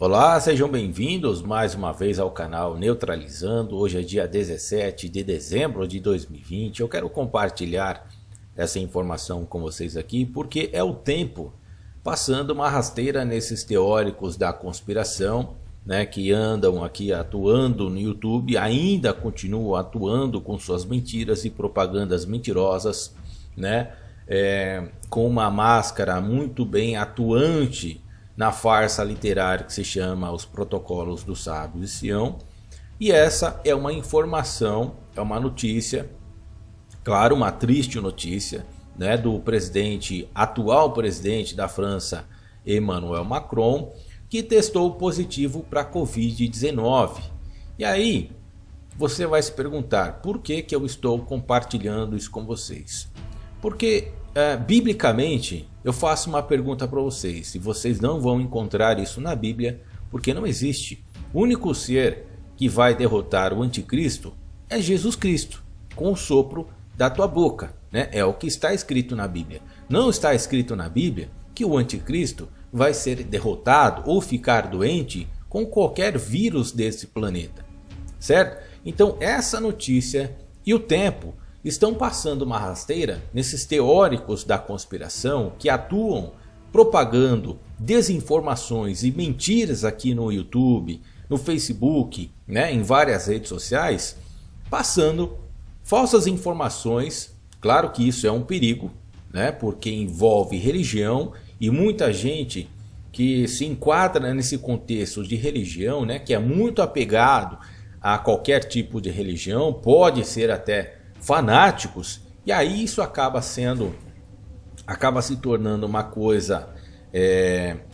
Olá, sejam bem-vindos mais uma vez ao canal Neutralizando. Hoje é dia 17 de dezembro de 2020. Eu quero compartilhar essa informação com vocês aqui porque é o tempo passando uma rasteira nesses teóricos da conspiração, né, que andam aqui atuando no YouTube, ainda continuam atuando com suas mentiras e propagandas mentirosas, né, com uma máscara muito bem atuante na farsa literária que se chama Os Protocolos dos Sábios de Sião. E essa é uma informação, é uma notícia, claro, uma triste notícia, né, do atual presidente da França, Emmanuel Macron, que testou positivo para Covid-19. E aí você vai se perguntar, por que eu estou compartilhando isso com vocês? Porque biblicamente eu faço uma pergunta para vocês, e vocês não vão encontrar isso na Bíblia, porque não existe. O único ser que vai derrotar o anticristo é Jesus Cristo, com o sopro da tua boca, né? É o que está escrito na Bíblia. Não está escrito na Bíblia que o anticristo vai ser derrotado ou ficar doente com qualquer vírus desse planeta, certo? Então essa notícia e o tempo estão passando uma rasteira nesses teóricos da conspiração que atuam propagando desinformações e mentiras aqui no YouTube, no Facebook, né, em várias redes sociais, passando falsas informações. Claro que isso é um perigo, né, porque envolve religião e muita gente que se enquadra nesse contexto de religião, né, que é muito apegado a qualquer tipo de religião, pode ser até fanáticos, e aí isso acaba se tornando uma coisa,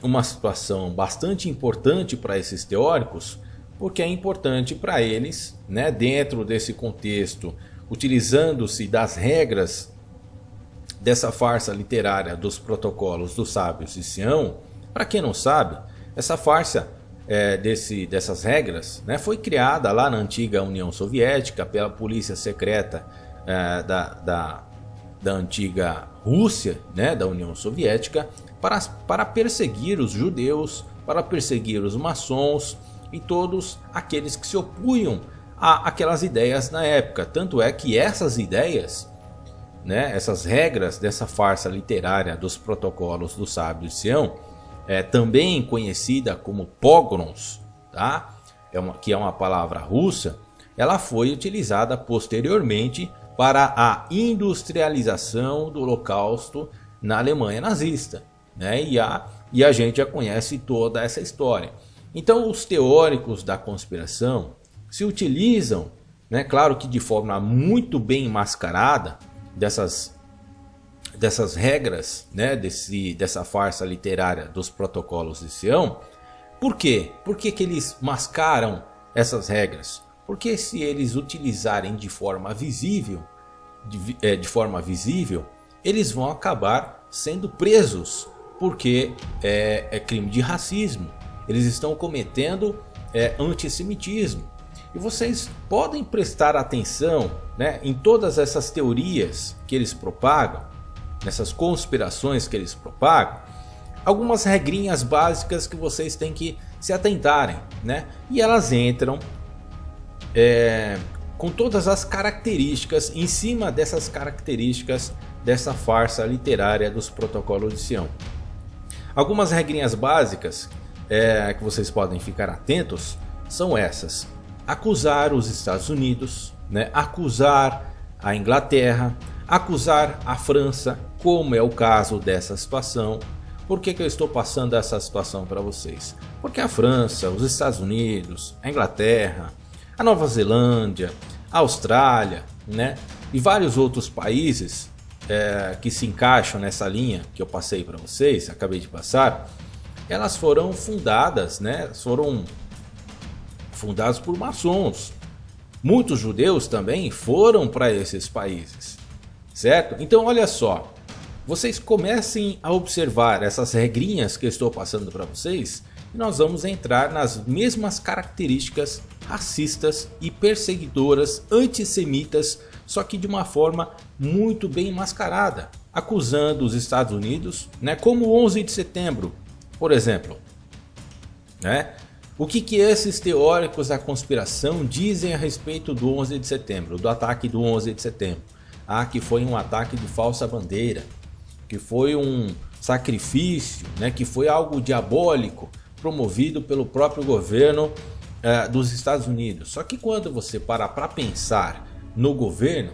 uma situação bastante importante para esses teóricos, porque é importante para eles, né, dentro desse contexto, utilizando-se das regras dessa farsa literária dos protocolos dos sábios de Sião. Para quem não sabe, essa farsa dessas regras, né, foi criada lá na antiga União Soviética pela polícia secreta da antiga Rússia, né, da União Soviética, para perseguir os judeus, para perseguir os maçons e todos aqueles que se opunham a aquelas ideias na época. Tanto é que essas ideias, né, essas regras dessa farsa literária dos protocolos dos sábios de Sião, também conhecida como pogroms, tá? Que é uma palavra russa, ela foi utilizada posteriormente para a industrialização do Holocausto na Alemanha nazista, né? E a gente já conhece toda essa história. Então os teóricos da conspiração se utilizam, né, claro que de forma muito bem mascarada, dessas regras, né, dessa farsa literária dos protocolos de Sião. Por quê? Por que eles mascaram essas regras? Porque se eles utilizarem de forma visível, eles vão acabar sendo presos, porque é crime de racismo. Eles estão cometendo antissemitismo. E vocês podem prestar atenção, né, em todas essas teorias que eles propagam, nessas conspirações que eles propagam, algumas regrinhas básicas que vocês têm que se atentarem, né? E elas entram com todas as características, em cima dessas características dessa farsa literária dos protocolos de Sião. Algumas regrinhas básicas que vocês podem ficar atentos são essas: acusar os Estados Unidos, né? Acusar a Inglaterra, acusar a França, como é o caso dessa situação. Por que eu estou passando essa situação para vocês? Porque a França, os Estados Unidos, a Inglaterra, a Nova Zelândia, a Austrália, né, e vários outros países que se encaixam nessa linha que eu passei para vocês, acabei de passar, elas foram fundadas, né, foram fundadas por maçons. Muitos judeus também foram para esses países, certo? Então olha só, vocês comecem a observar essas regrinhas que eu estou passando para vocês, e nós vamos entrar nas mesmas características racistas e perseguidoras, antissemitas, só que de uma forma muito bem mascarada, acusando os Estados Unidos, né, como o 11 de setembro, por exemplo. né? O que esses teóricos da conspiração dizem a respeito do 11 de setembro, do ataque do 11 de setembro? Que foi um ataque de falsa bandeira, que foi um sacrifício, né? Que foi algo diabólico promovido pelo próprio governo dos Estados Unidos. Só que quando você para pensar no governo,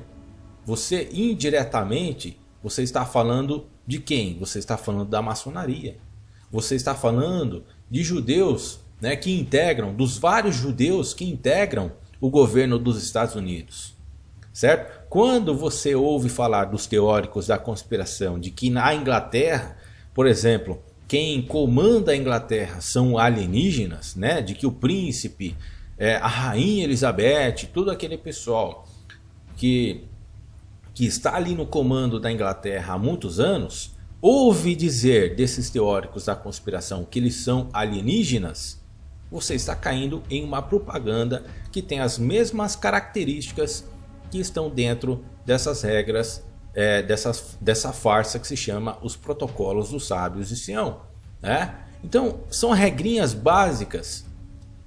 você indiretamente você está falando de quem? Você está falando da maçonaria. Você está falando de judeus, né, que integram, dos vários judeus que integram o governo dos Estados Unidos. Certo? Quando você ouve falar dos teóricos da conspiração de que na Inglaterra, por exemplo, quem comanda a Inglaterra são alienígenas, né? De que o príncipe, a rainha Elizabeth, todo aquele pessoal que está ali no comando da Inglaterra há muitos anos, ouve dizer desses teóricos da conspiração que eles são alienígenas, você está caindo em uma propaganda que tem as mesmas características que estão dentro dessas regras, dessa farsa que se chama os protocolos dos sábios de Sião, né? Então são regrinhas básicas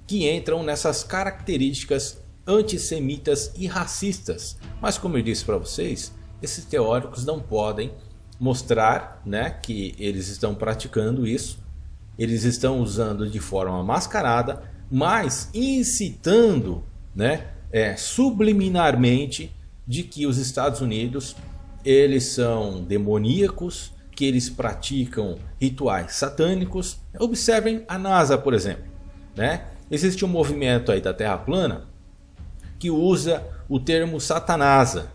que entram nessas características antissemitas e racistas. Mas como eu disse para vocês, esses teóricos não podem mostrar, né, que eles estão praticando isso. Eles estão usando de forma mascarada, mas incitando, né, subliminarmente de que os Estados Unidos eles são demoníacos, que eles praticam rituais satânicos. Observem a NASA, por exemplo, né? Existe um movimento aí da Terra plana que usa o termo Satanasa.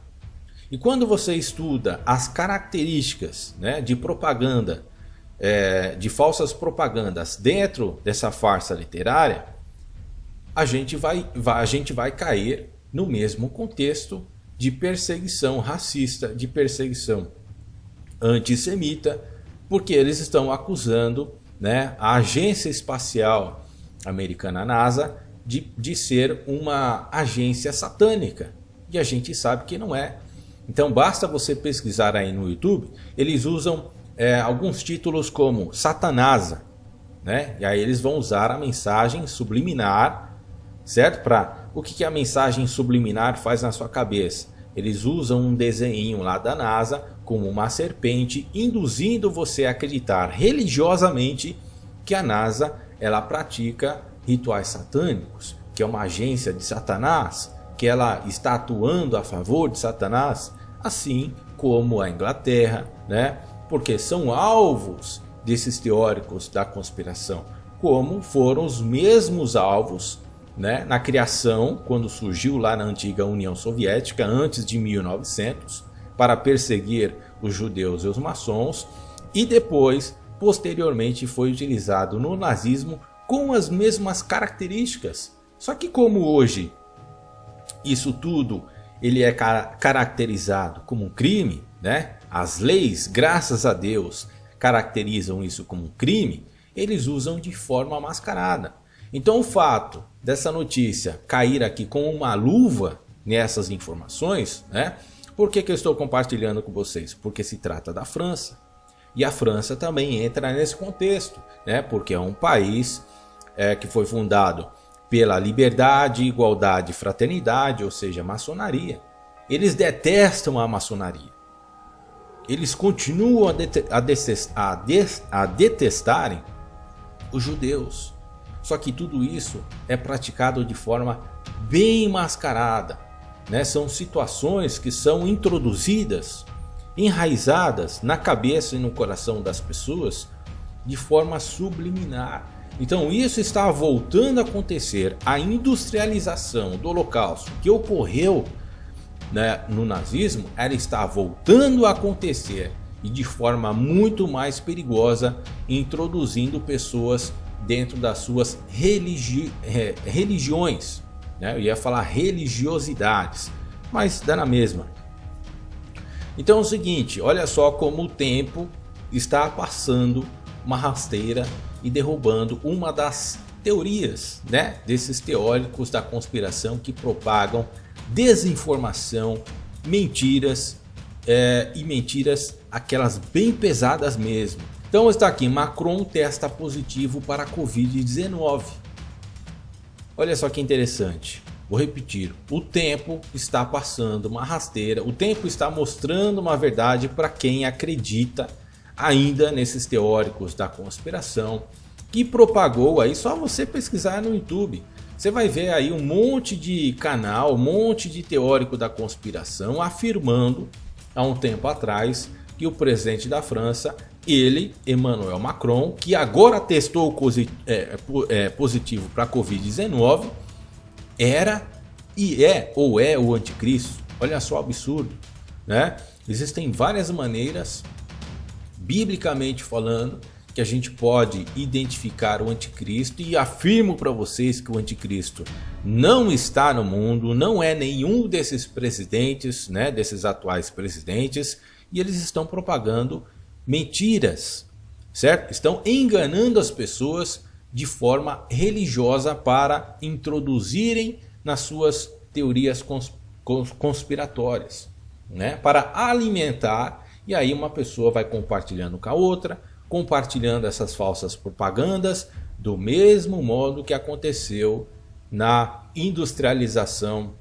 E quando você estuda as características, né, de propaganda, de falsas propagandas dentro dessa farsa literária, a gente vai cair no mesmo contexto de perseguição racista, de perseguição antissemita, porque eles estão acusando, né, a agência espacial americana NASA de ser uma agência satânica, e a gente sabe que não é. Então basta você pesquisar aí no YouTube, eles usam alguns títulos como Satanasa, né? E aí eles vão usar a mensagem subliminar, certo? O que a mensagem subliminar faz na sua cabeça? Eles usam um desenho lá da NASA como uma serpente, induzindo você a acreditar religiosamente que a NASA ela pratica rituais satânicos, que é uma agência de Satanás, que ela está atuando a favor de Satanás, assim como a Inglaterra, né? Porque são alvos desses teóricos da conspiração, como foram os mesmos alvos, né, na criação, quando surgiu lá na antiga União Soviética, antes de 1900, para perseguir os judeus e os maçons, e depois, posteriormente, foi utilizado no nazismo com as mesmas características. Só que como hoje isso tudo ele é caracterizado como um crime, né? As leis, graças a Deus, caracterizam isso como um crime, eles usam de forma mascarada. Então o fato dessa notícia cair aqui com uma luva nessas informações, né? Por que eu estou compartilhando com vocês? Porque se trata da França. E a França também entra nesse contexto, né? Porque é um país que foi fundado pela liberdade, igualdade e fraternidade, ou seja, maçonaria. Eles detestam a maçonaria. Eles continuam a detestarem os judeus. Só que tudo isso é praticado de forma bem mascarada, né? São situações que são introduzidas, enraizadas na cabeça e no coração das pessoas de forma subliminar. Então isso está voltando a acontecer. A industrialização do Holocausto que ocorreu, né, no nazismo, ela está voltando a acontecer e de forma muito mais perigosa, introduzindo pessoas dentro das suas religiões, né? Eu ia falar religiosidades, mas dá na mesma. Então é o seguinte, olha só como o tempo está passando uma rasteira e derrubando uma das teorias, né, desses teóricos da conspiração que propagam desinformação, mentiras, e mentiras aquelas bem pesadas mesmo. Então está aqui, Macron testa positivo para a Covid-19. Olha só que interessante. Vou repetir, o tempo está passando uma rasteira, o tempo está mostrando uma verdade para quem acredita ainda nesses teóricos da conspiração que propagou aí, só você pesquisar no YouTube. Você vai ver aí um monte de canal, um monte de teórico da conspiração afirmando há um tempo atrás que o presidente da França, ele, Emmanuel Macron, que agora testou positivo para a Covid-19, era e é ou é o anticristo. Olha só o absurdo, né? Existem várias maneiras, biblicamente falando, que a gente pode identificar o anticristo, e afirmo para vocês que o anticristo não está no mundo, não é nenhum desses presidentes, né, desses atuais presidentes, e eles estão propagando mentiras, certo? Estão enganando as pessoas de forma religiosa para introduzirem nas suas teorias conspiratórias, né? Para alimentar, e aí uma pessoa vai compartilhando com a outra, compartilhando essas falsas propagandas, do mesmo modo que aconteceu na industrialização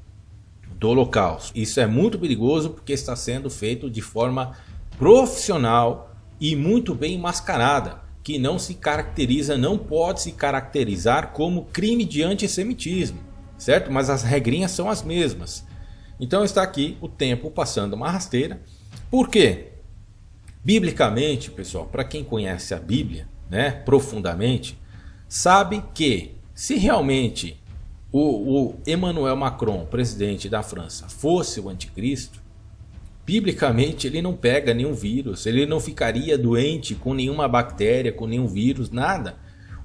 do Holocausto. Isso é muito perigoso porque está sendo feito de forma profissional e muito bem mascarada, que não se caracteriza, não pode se caracterizar como crime de antissemitismo, certo? Mas as regrinhas são as mesmas. Então está aqui o tempo passando uma rasteira. Por quê? Biblicamente, pessoal, para quem conhece a Bíblia, né, profundamente, sabe que se realmente o Emmanuel Macron, presidente da França, fosse o anticristo, biblicamente ele não pega nenhum vírus, ele não ficaria doente com nenhuma bactéria, com nenhum vírus, nada.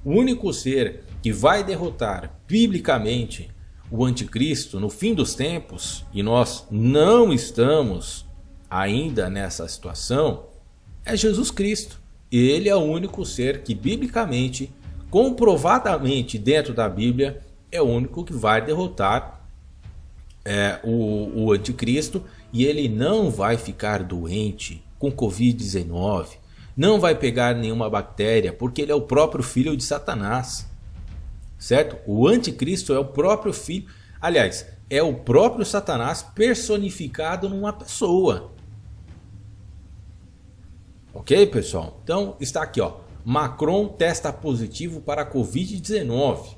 O único ser que vai derrotar biblicamente o anticristo no fim dos tempos, e nós não estamos ainda nessa situação, é Jesus Cristo. Ele é o único ser que biblicamente, comprovadamente dentro da Bíblia, é o único que vai derrotar o anticristo, e ele não vai ficar doente com Covid-19, não vai pegar nenhuma bactéria, porque ele é o próprio filho de Satanás, certo? O anticristo é o próprio filho, aliás, é o próprio Satanás personificado numa pessoa. Ok, pessoal? Então está aqui, ó. Macron testa positivo para a Covid-19.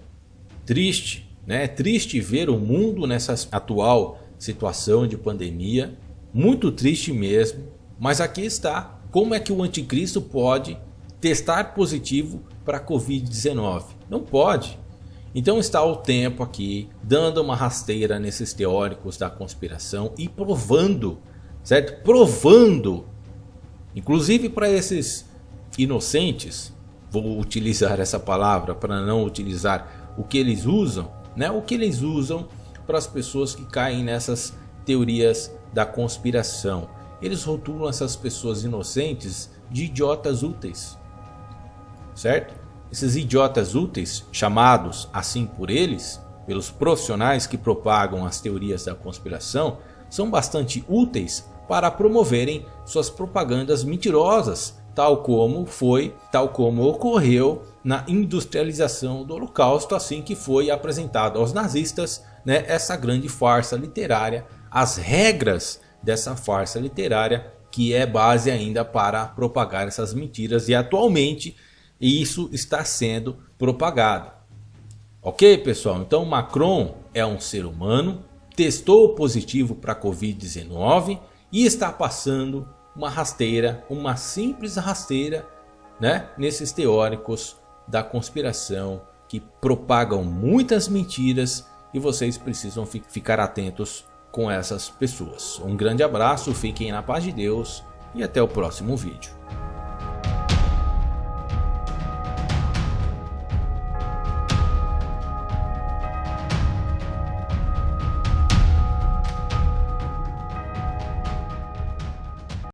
Triste, né? É triste ver o mundo nessa atual situação de pandemia. Muito triste mesmo. Mas aqui está. Como é que o anticristo pode testar positivo para a Covid-19? Não pode. Então está o tempo aqui dando uma rasteira nesses teóricos da conspiração e provando, certo? Provando. Inclusive para esses inocentes, vou utilizar essa palavra para não utilizar o que eles usam, né? O que eles usam para as pessoas que caem nessas teorias da conspiração. Eles rotulam essas pessoas inocentes de idiotas úteis, certo? Esses idiotas úteis, chamados assim por eles, pelos profissionais que propagam as teorias da conspiração, são bastante úteis para promoverem suas propagandas mentirosas, tal como ocorreu na industrialização do Holocausto, assim que foi apresentado aos nazistas, né, essa grande farsa literária, as regras dessa farsa literária, que é base ainda para propagar essas mentiras, e atualmente isso está sendo propagado. Ok, pessoal? Então Macron é um ser humano, testou positivo para a Covid-19 e está passando uma rasteira, uma simples rasteira, né, nesses teóricos da conspiração que propagam muitas mentiras, e vocês precisam ficar atentos com essas pessoas. Um grande abraço, fiquem na paz de Deus e até o próximo vídeo.